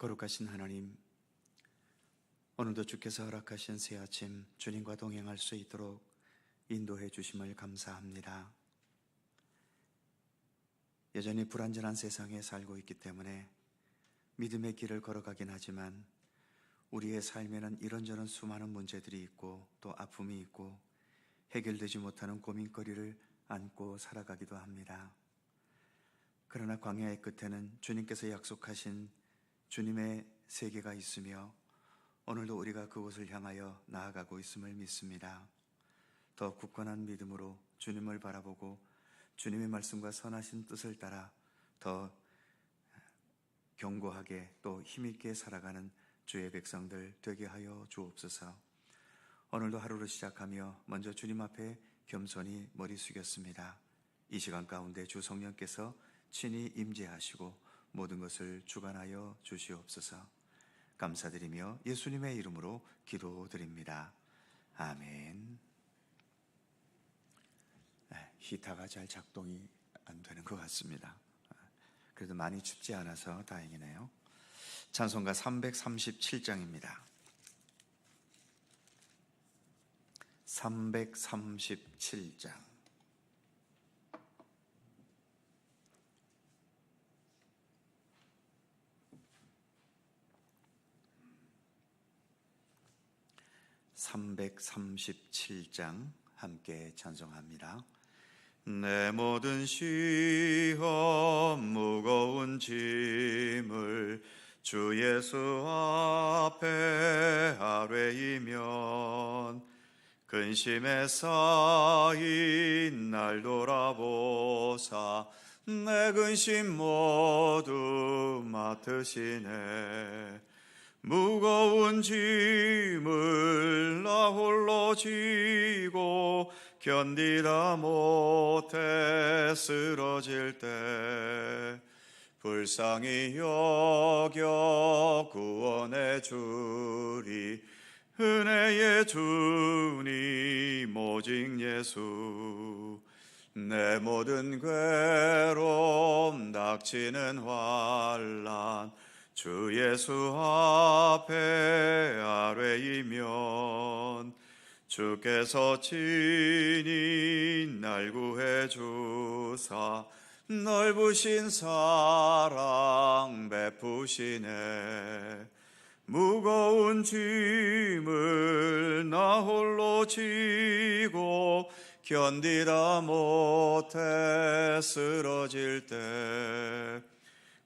거룩하신 하나님, 오늘도 주께서 허락하신 새 아침 주님과 동행할 수 있도록 인도해 주심을 감사합니다. 여전히 불완전한 세상에 살고 있기 때문에 믿음의 길을 걸어가긴 하지만 우리의 삶에는 이런저런 수많은 문제들이 있고 또 아픔이 있고 해결되지 못하는 고민거리를 안고 살아가기도 합니다. 그러나 광야의 끝에는 주님께서 약속하신 주님의 세계가 있으며 오늘도 우리가 그곳을 향하여 나아가고 있음을 믿습니다. 더 굳건한 믿음으로 주님을 바라보고 주님의 말씀과 선하신 뜻을 따라 더 견고하게 또 힘있게 살아가는 주의 백성들 되게 하여 주옵소서. 오늘도 하루를 시작하며 먼저 주님 앞에 겸손히 머리 숙였습니다. 이 시간 가운데 주 성령께서 친히 임재하시고 모든 것을 주관하여 주시옵소서. 감사드리며 예수님의 이름으로 기도드립니다. 아멘. 히타가 잘 작동이 안 되는 것 같습니다. 그래도 많이 춥지 않아서 다행이네요. 찬송가 337장입니다. 337장. (337장) 함께 찬송합니다. 내 모든 시험 무거운 짐을 주 예수 앞에 아뢰이면 근심에 쌓인 날 돌아보사 내 근심 모두 맡으시네. 무거운 짐을 나 홀로 지고 견디다 못해 쓰러질 때 불쌍히 여겨 구원해 주리. 은혜의 주님 오직 예수. 내 모든 괴로움 닥치는 환난 주 예수 앞에 아뢰이면 주께서 친히 날 구해 주사 넓으신 사랑 베푸시네. 무거운 짐을 나 홀로 지고 견디다 못해 쓰러질 때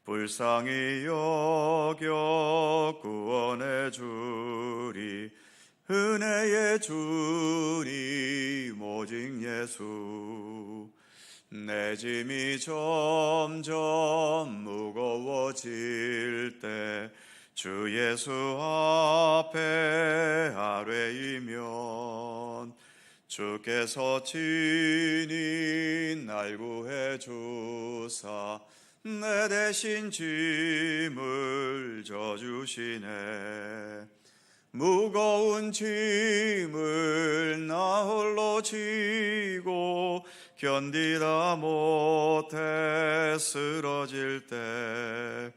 불쌍히 여겨 구원해 주리. 은혜의 주님 오직 예수. 내 짐이 점점 무거워질 때 주 예수 앞에 아뢰이면 주께서 친히 날 구해 주사 내 대신 짐을 져주시네. 무거운 짐을 나 홀로 지고 견디다 못해 쓰러질 때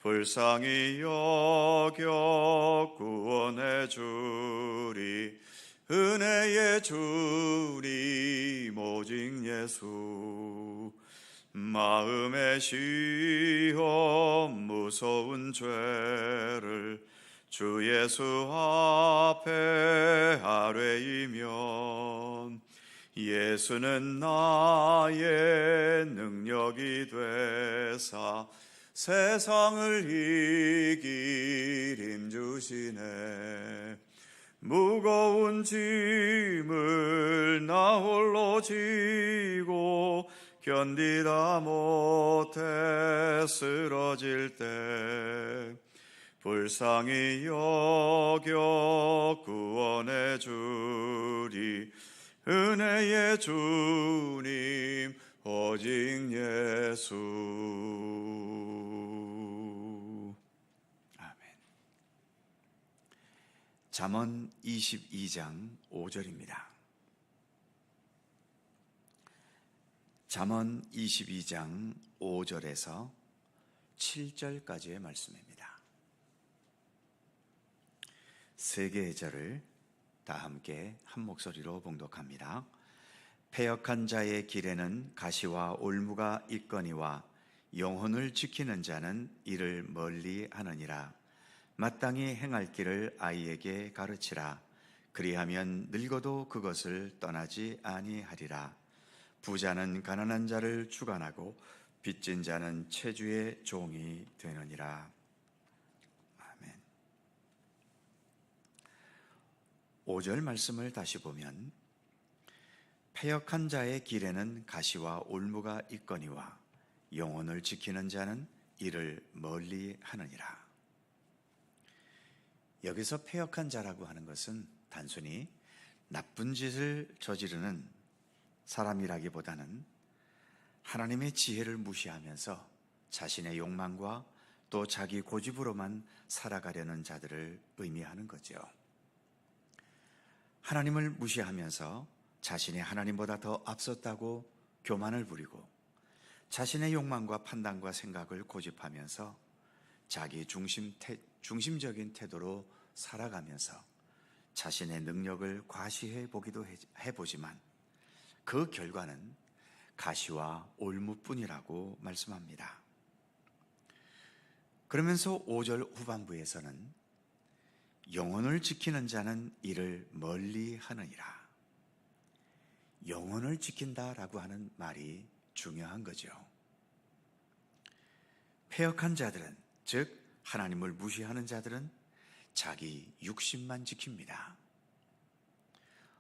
불쌍히 여겨 구원해 주리. 은혜의 주님 오직 예수. 마음의 시험 무서운 죄를 주 예수 앞에 아뢰이면 예수는 나의 능력이 되사 세상을 이길 힘 주시네. 무거운 짐을 나 홀로 지고 견디다 못해 쓰러질 때 불쌍히 여겨 구원해 주리. 은혜의 주님 오직 예수. 아멘. 잠언 22장 5절입니다. 잠언 22장 5절에서 7절까지의 말씀입니다. 세 개의 절을 다 함께 한 목소리로 봉독합니다. 패역한 자의 길에는 가시와 올무가 있거니와 영혼을 지키는 자는 이를 멀리 하느니라. 마땅히 행할 길을 아이에게 가르치라. 그리하면 늙어도 그것을 떠나지 아니하리라. 부자는 가난한 자를 주관하고 빚진 자는 채주의 종이 되느니라. 아멘. 5절 말씀을 다시 보면 패역한 자의 길에는 가시와 올무가 있거니와 영혼을 지키는 자는 이를 멀리 하느니라. 여기서 패역한 자라고 하는 것은 단순히 나쁜 짓을 저지르는 사람이라기보다는 하나님의 지혜를 무시하면서 자신의 욕망과 또 자기 고집으로만 살아가려는 자들을 의미하는 거죠. 하나님을 무시하면서 자신이 하나님보다 더 앞섰다고 교만을 부리고 자신의 욕망과 판단과 생각을 고집하면서 자기 중심적인 태도로 살아가면서 자신의 능력을 과시해 보기도 해보지만 그 결과는 가시와 올무뿐이라고 말씀합니다. 그러면서 5절 후반부에서는 영혼을 지키는 자는 이를 멀리 하느니라. 영혼을 지킨다라고 하는 말이 중요한 거죠. 패역한 자들은, 즉 하나님을 무시하는 자들은 자기 육신만 지킵니다.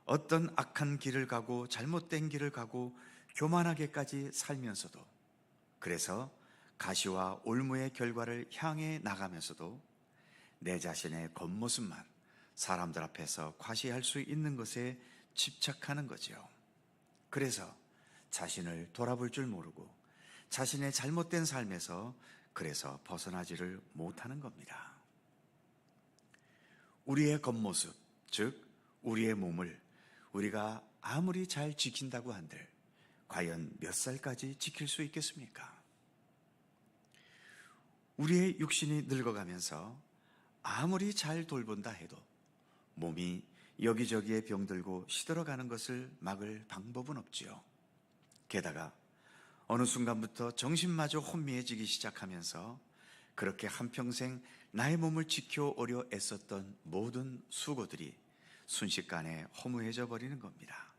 어떤 악한 길을 가고 잘못된 길을 가고 교만하게까지 살면서도, 그래서 가시와 올무의 결과를 향해 나가면서도 내 자신의 겉모습만 사람들 앞에서 과시할 수 있는 것에 집착하는 거죠. 그래서 자신을 돌아볼 줄 모르고 자신의 잘못된 삶에서 그래서 벗어나지를 못하는 겁니다. 우리의 겉모습, 즉 우리의 몸을 우리가 아무리 잘 지킨다고 한들 과연 몇 살까지 지킬 수 있겠습니까? 우리의 육신이 늙어가면서 아무리 잘 돌본다 해도 몸이 여기저기에 병들고 시들어가는 것을 막을 방법은 없지요. 게다가 어느 순간부터 정신마저 혼미해지기 시작하면서 그렇게 한평생 나의 몸을 지켜오려 애썼던 모든 수고들이 순식간에 허무해져 버리는 겁니다.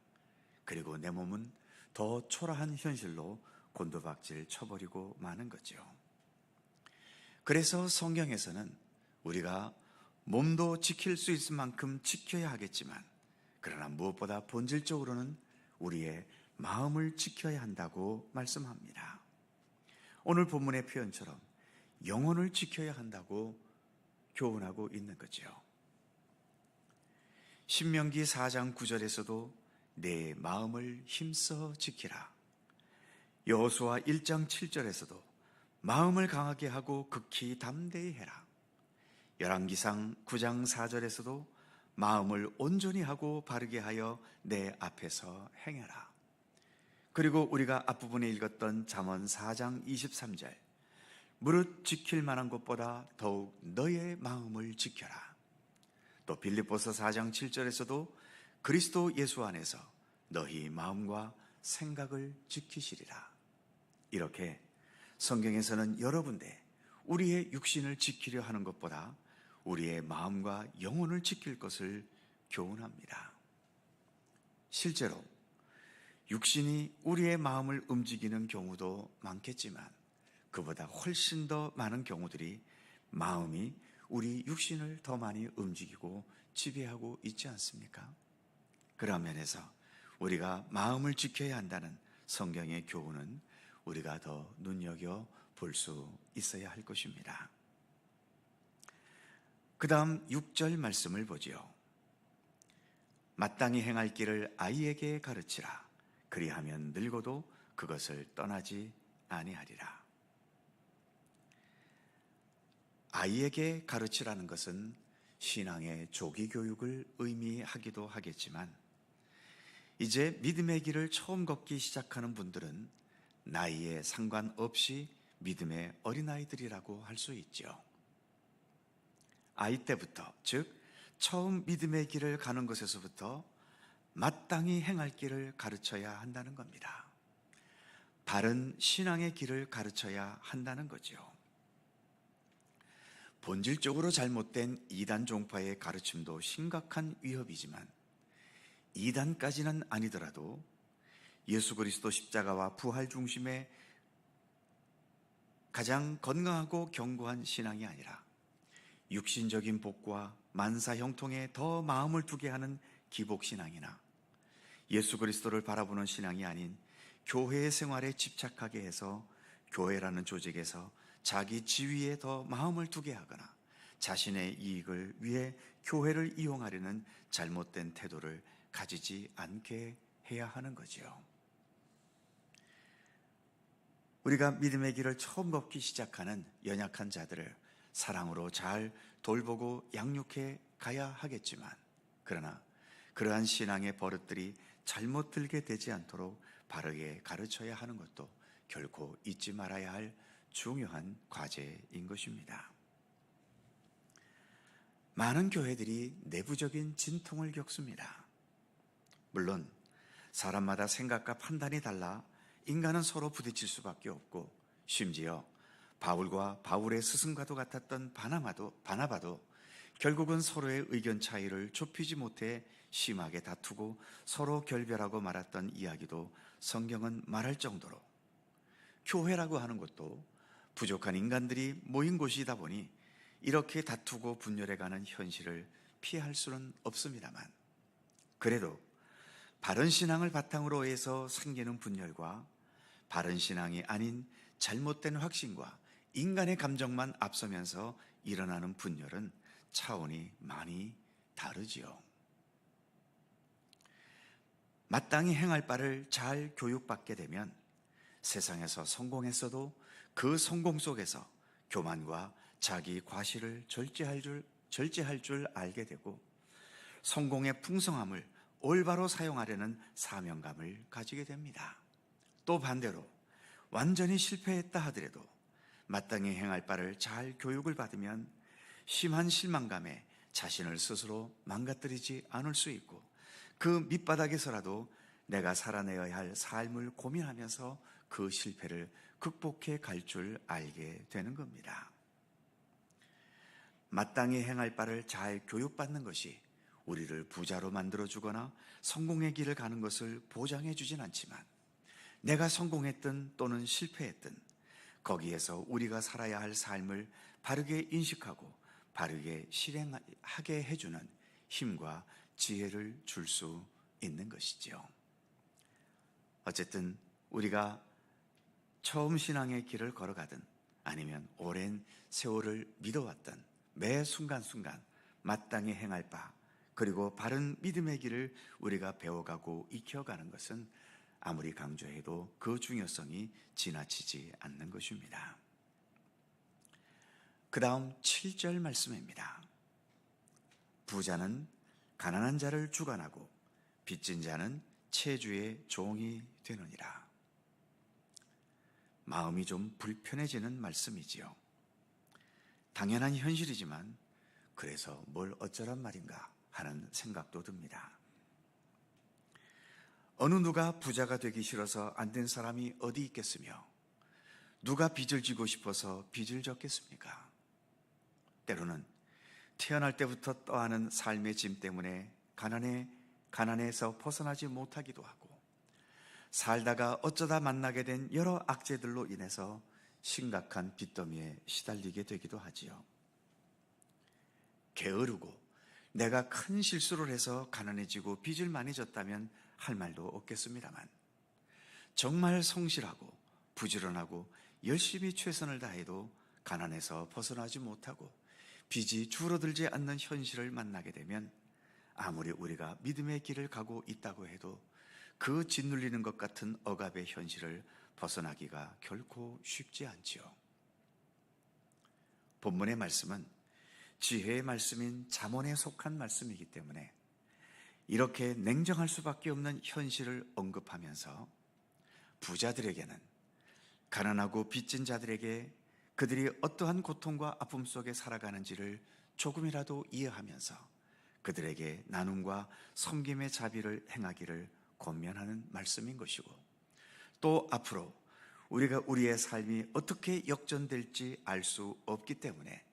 그리고 내 몸은 더 초라한 현실로 곤두박질 쳐버리고 마는 거죠. 그래서 성경에서는 우리가 몸도 지킬 수 있을 만큼 지켜야 하겠지만, 그러나 무엇보다 본질적으로는 우리의 마음을 지켜야 한다고 말씀합니다. 오늘 본문의 표현처럼 영혼을 지켜야 한다고 교훈하고 있는 거죠. 신명기 4장 9절에서도 내 마음을 힘써 지키라. 여호수아 1장 7절에서도 마음을 강하게 하고 극히 담대히 해라. 열왕기상 9장 4절에서도 마음을 온전히 하고 바르게 하여 내 앞에서 행해라. 그리고 우리가 앞부분에 읽었던 잠언 4장 23절, 무릇 지킬 만한 것보다 더욱 너의 마음을 지켜라. 또 빌립보서 4장 7절에서도 그리스도 예수 안에서 너희 마음과 생각을 지키시리라. 이렇게 성경에서는 여러 군데 우리의 육신을 지키려 하는 것보다 우리의 마음과 영혼을 지킬 것을 교훈합니다. 실제로 육신이 우리의 마음을 움직이는 경우도 많겠지만 그보다 훨씬 더 많은 경우들이 마음이 우리 육신을 더 많이 움직이고 지배하고 있지 않습니까? 그런 면에서 우리가 마음을 지켜야 한다는 성경의 교훈은 우리가 더 눈여겨 볼 수 있어야 할 것입니다. 그 다음 6절 말씀을 보지요. 마땅히 행할 길을 아이에게 가르치라. 그리하면 늙어도 그것을 떠나지 아니하리라. 아이에게 가르치라는 것은 신앙의 조기 교육을 의미하기도 하겠지만, 이제 믿음의 길을 처음 걷기 시작하는 분들은 나이에 상관없이 믿음의 어린아이들이라고 할 수 있죠. 아이 때부터, 즉 처음 믿음의 길을 가는 것에서부터 마땅히 행할 길을 가르쳐야 한다는 겁니다. 바른 신앙의 길을 가르쳐야 한다는 거죠. 본질적으로 잘못된 이단 종파의 가르침도 심각한 위협이지만 이단까지는 아니더라도 예수 그리스도 십자가와 부활 중심의 가장 건강하고 견고한 신앙이 아니라 육신적인 복과 만사 형통에 더 마음을 두게 하는 기복신앙이나 예수 그리스도를 바라보는 신앙이 아닌 교회의 생활에 집착하게 해서 교회라는 조직에서 자기 지위에 더 마음을 두게 하거나 자신의 이익을 위해 교회를 이용하려는 잘못된 태도를 가지지 않게 해야 하는 거지요. 우리가 믿음의 길을 처음 걷기 시작하는 연약한 자들을 사랑으로 잘 돌보고 양육해 가야 하겠지만, 그러나 그러한 신앙의 버릇들이 잘못 들게 되지 않도록 바르게 가르쳐야 하는 것도 결코 잊지 말아야 할 중요한 과제인 것입니다. 많은 교회들이 내부적인 진통을 겪습니다. 물론 사람마다 생각과 판단이 달라 인간은 서로 부딪힐 수밖에 없고, 심지어 바울과 바울의 스승과도 같았던 바나바도 결국은 서로의 의견 차이를 좁히지 못해 심하게 다투고 서로 결별하고 말았던 이야기도 성경은 말할 정도로, 교회라고 하는 것도 부족한 인간들이 모인 곳이다 보니 이렇게 다투고 분열해가는 현실을 피할 수는 없습니다만, 그래도 바른 신앙을 바탕으로 해서 생기는 분열과 바른 신앙이 아닌 잘못된 확신과 인간의 감정만 앞서면서 일어나는 분열은 차원이 많이 다르지요. 마땅히 행할 바를 잘 교육받게 되면 세상에서 성공했어도 그 성공 속에서 교만과 자기 과시를 절제할 줄 알게 되고, 성공의 풍성함을 올바로 사용하려는 사명감을 가지게 됩니다. 또 반대로 완전히 실패했다 하더라도 마땅히 행할 바를 잘 교육을 받으면 심한 실망감에 자신을 스스로 망가뜨리지 않을 수 있고, 그 밑바닥에서라도 내가 살아내야 할 삶을 고민하면서 그 실패를 극복해 갈 줄 알게 되는 겁니다. 마땅히 행할 바를 잘 교육받는 것이 우리를 부자로 만들어주거나 성공의 길을 가는 것을 보장해 주진 않지만, 내가 성공했든 또는 실패했든 거기에서 우리가 살아야 할 삶을 바르게 인식하고 바르게 실행하게 해주는 힘과 지혜를 줄 수 있는 것이지요. 어쨌든 우리가 처음 신앙의 길을 걸어가든 아니면 오랜 세월을 믿어왔던 매 순간순간 마땅히 행할 바, 그리고 바른 믿음의 길을 우리가 배워가고 익혀가는 것은 아무리 강조해도 그 중요성이 지나치지 않는 것입니다. 그 다음 7절 말씀입니다. 부자는 가난한 자를 주관하고 빚진 자는 채주의 종이 되느니라. 마음이 좀 불편해지는 말씀이지요. 당연한 현실이지만 그래서 뭘 어쩌란 말인가 하는 생각도 듭니다. 어느 누가 부자가 되기 싫어서 안 된 사람이 어디 있겠으며, 누가 빚을 지고 싶어서 빚을 졌겠습니까? 때로는 태어날 때부터 떠안은 삶의 짐 때문에 가난에서 벗어나지 못하기도 하고, 살다가 어쩌다 만나게 된 여러 악재들로 인해서 심각한 빚더미에 시달리게 되기도 하지요. 게으르고 내가 큰 실수를 해서 가난해지고 빚을 많이 졌다면 할 말도 없겠습니다만, 정말 성실하고 부지런하고 열심히 최선을 다해도 가난에서 벗어나지 못하고 빚이 줄어들지 않는 현실을 만나게 되면, 아무리 우리가 믿음의 길을 가고 있다고 해도 그 짓눌리는 것 같은 억압의 현실을 벗어나기가 결코 쉽지 않지요. 본문의 말씀은 지혜의 말씀인 잠언에 속한 말씀이기 때문에 이렇게 냉정할 수밖에 없는 현실을 언급하면서 부자들에게는, 가난하고 빚진 자들에게 그들이 어떠한 고통과 아픔 속에 살아가는지를 조금이라도 이해하면서 그들에게 나눔과 섬김의 자비를 행하기를 권면하는 말씀인 것이고, 또 앞으로 우리가 우리의 삶이 어떻게 역전될지 알 수 없기 때문에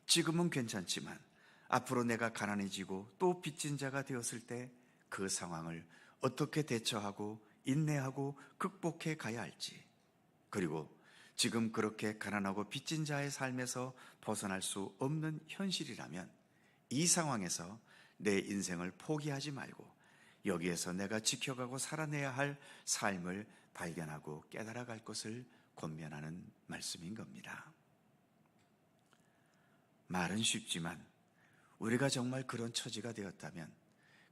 지금은 괜찮지만 앞으로 내가 가난해지고 또 빚진 자가 되었을 때 그 상황을 어떻게 대처하고 인내하고 극복해 가야 할지, 그리고 지금 그렇게 가난하고 빚진 자의 삶에서 벗어날 수 없는 현실이라면 이 상황에서 내 인생을 포기하지 말고 여기에서 내가 지켜가고 살아내야 할 삶을 발견하고 깨달아 갈 것을 권면하는 말씀인 겁니다. 말은 쉽지만 우리가 정말 그런 처지가 되었다면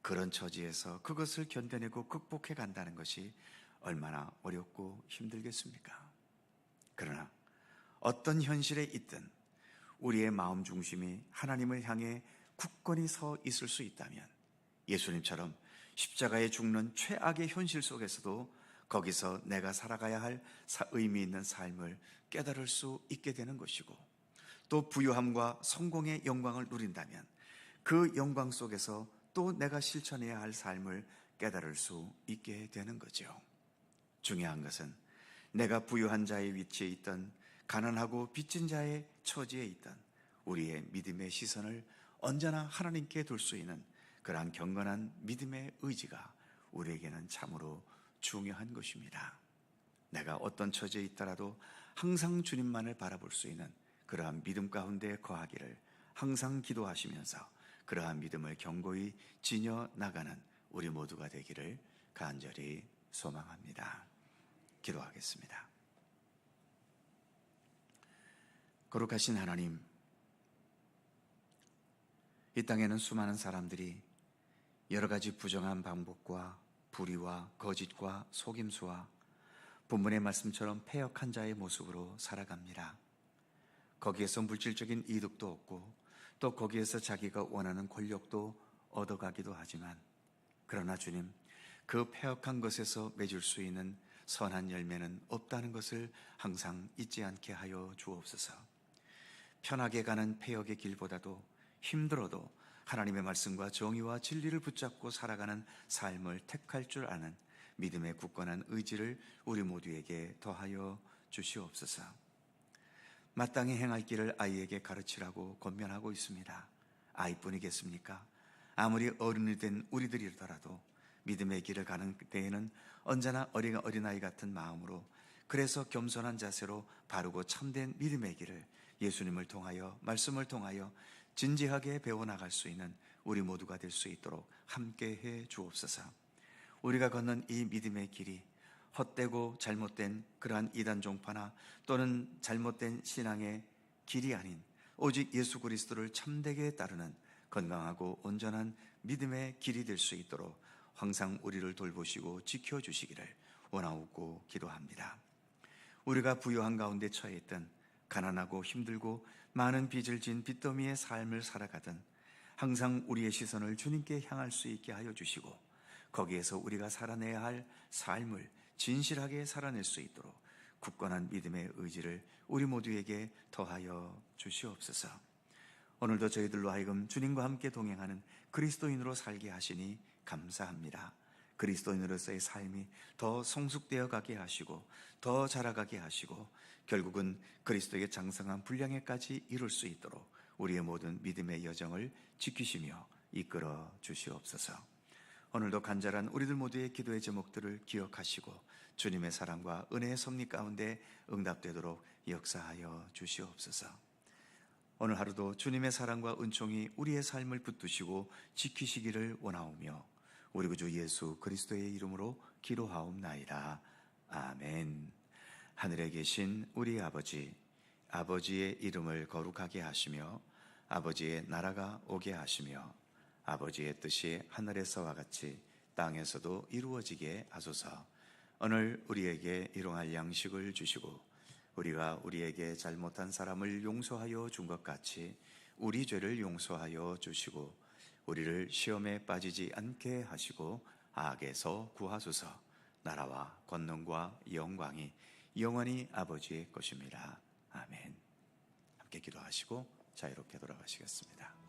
그런 처지에서 그것을 견뎌내고 극복해 간다는 것이 얼마나 어렵고 힘들겠습니까? 그러나 어떤 현실에 있든 우리의 마음 중심이 하나님을 향해 굳건히 서 있을 수 있다면 예수님처럼 십자가에 죽는 최악의 현실 속에서도 거기서 내가 살아가야 할 의미 있는 삶을 깨달을 수 있게 되는 것이고, 또 부유함과 성공의 영광을 누린다면 그 영광 속에서 또 내가 실천해야 할 삶을 깨달을 수 있게 되는 거죠. 중요한 것은 내가 부유한 자의 위치에 있던 가난하고 빚진 자의 처지에 있던 우리의 믿음의 시선을 언제나 하나님께 둘 수 있는 그러한 경건한 믿음의 의지가 우리에게는 참으로 중요한 것입니다. 내가 어떤 처지에 있더라도 항상 주님만을 바라볼 수 있는 그러한 믿음 가운데 거하기를 항상 기도하시면서 그러한 믿음을 견고히 지녀 나가는 우리 모두가 되기를 간절히 소망합니다. 기도하겠습니다. 거룩하신 하나님, 이 땅에는 수많은 사람들이 여러 가지 부정한 방법과 불의와 거짓과 속임수와 본문의 말씀처럼 패역한 자의 모습으로 살아갑니다. 거기에서 물질적인 이득도 얻고 또 거기에서 자기가 원하는 권력도 얻어가기도 하지만, 그러나 주님, 그 패역한 것에서 맺을 수 있는 선한 열매는 없다는 것을 항상 잊지 않게 하여 주옵소서. 편하게 가는 패역의 길보다도 힘들어도 하나님의 말씀과 정의와 진리를 붙잡고 살아가는 삶을 택할 줄 아는 믿음의 굳건한 의지를 우리 모두에게 더하여 주시옵소서. 마땅히 행할 길을 아이에게 가르치라고 권면하고 있습니다. 아이뿐이겠습니까? 아무리 어른이 된 우리들이더라도 믿음의 길을 가는 때에는 언제나 어린아이 같은 마음으로, 그래서 겸손한 자세로 바르고 참된 믿음의 길을 예수님을 통하여, 말씀을 통하여 진지하게 배워나갈 수 있는 우리 모두가 될 수 있도록 함께해 주옵소서. 우리가 걷는 이 믿음의 길이 헛되고 잘못된 그러한 이단 종파나 또는 잘못된 신앙의 길이 아닌 오직 예수 그리스도를 참되게 따르는 건강하고 온전한 믿음의 길이 될 수 있도록 항상 우리를 돌보시고 지켜주시기를 원하옵고 기도합니다. 우리가 부유한 가운데 처해 있든 가난하고 힘들고 많은 빚을 진 빚더미의 삶을 살아가든 항상 우리의 시선을 주님께 향할 수 있게 하여 주시고, 거기에서 우리가 살아내야 할 삶을 진실하게 살아낼 수 있도록 굳건한 믿음의 의지를 우리 모두에게 더하여 주시옵소서. 오늘도 저희들로 하여금 주님과 함께 동행하는 그리스도인으로 살게 하시니 감사합니다. 그리스도인으로서의 삶이 더 성숙되어 가게 하시고 더 자라가게 하시고 결국은 그리스도의 장성한 분량에까지 이룰 수 있도록 우리의 모든 믿음의 여정을 지키시며 이끌어 주시옵소서. 오늘도 간절한 우리들 모두의 기도의 제목들을 기억하시고 주님의 사랑과 은혜의 섭리 가운데 응답되도록 역사하여 주시옵소서. 오늘 하루도 주님의 사랑과 은총이 우리의 삶을 붙드시고 지키시기를 원하오며 우리 구주 예수 그리스도의 이름으로 기도하옵나이다. 아멘. 하늘에 계신 우리 아버지, 아버지의 이름을 거룩하게 하시며 아버지의 나라가 오게 하시며 아버지의 뜻이 하늘에서와 같이 땅에서도 이루어지게 하소서. 오늘 우리에게 일용할 양식을 주시고 우리가 우리에게 잘못한 사람을 용서하여 준 것 같이 우리 죄를 용서하여 주시고 우리를 시험에 빠지지 않게 하시고 악에서 구하소서. 나라와 권능과 영광이 영원히 아버지의 것입니다. 아멘. 함께 기도하시고 자유롭게 돌아가시겠습니다.